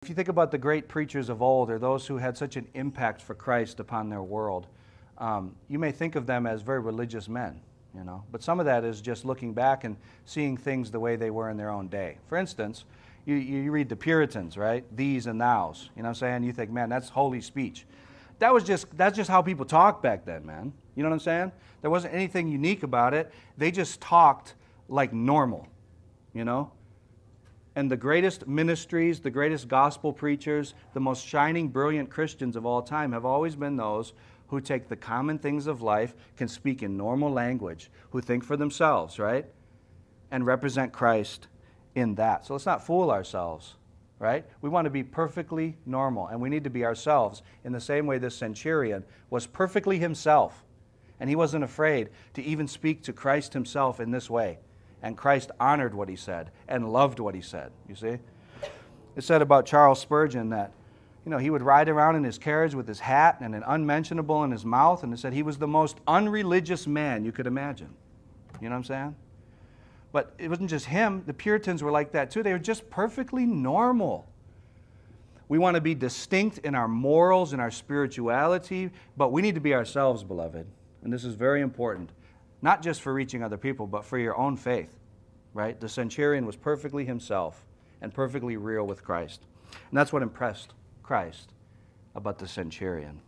If you think about the great preachers of old, or those who had such an impact for Christ upon their world, you may think of them as very religious men, But some of that is just looking back and seeing things the way they were in their own day. For instance, you read the Puritans, right? These and thous. You know what I'm saying? You think, man, that's holy speech. That's just how people talked back then, man. You know what I'm saying? There wasn't anything unique about it. They just talked like normal, And the greatest ministries, the greatest gospel preachers, the most shining, brilliant Christians of all time have always been those who take the common things of life, can speak in normal language, who think for themselves, right? And represent Christ in that. So let's not fool ourselves, right? We want to be perfectly normal, and we need to be ourselves in the same way this centurion was perfectly himself. And he wasn't afraid to even speak to Christ himself in this way. And Christ honored what he said and loved what he said, you see? It said about Charles Spurgeon that, he would ride around in his carriage with his hat and an unmentionable in his mouth, and it said he was the most unreligious man you could imagine. You know what I'm saying? But it wasn't just him. The Puritans were like that too. They were just perfectly normal. We want to be distinct in our morals and our spirituality, but we need to be ourselves, beloved. And this is very important. Not just for reaching other people, but for your own faith, right? The centurion was perfectly himself and perfectly real with Christ. And that's what impressed Christ about the centurion.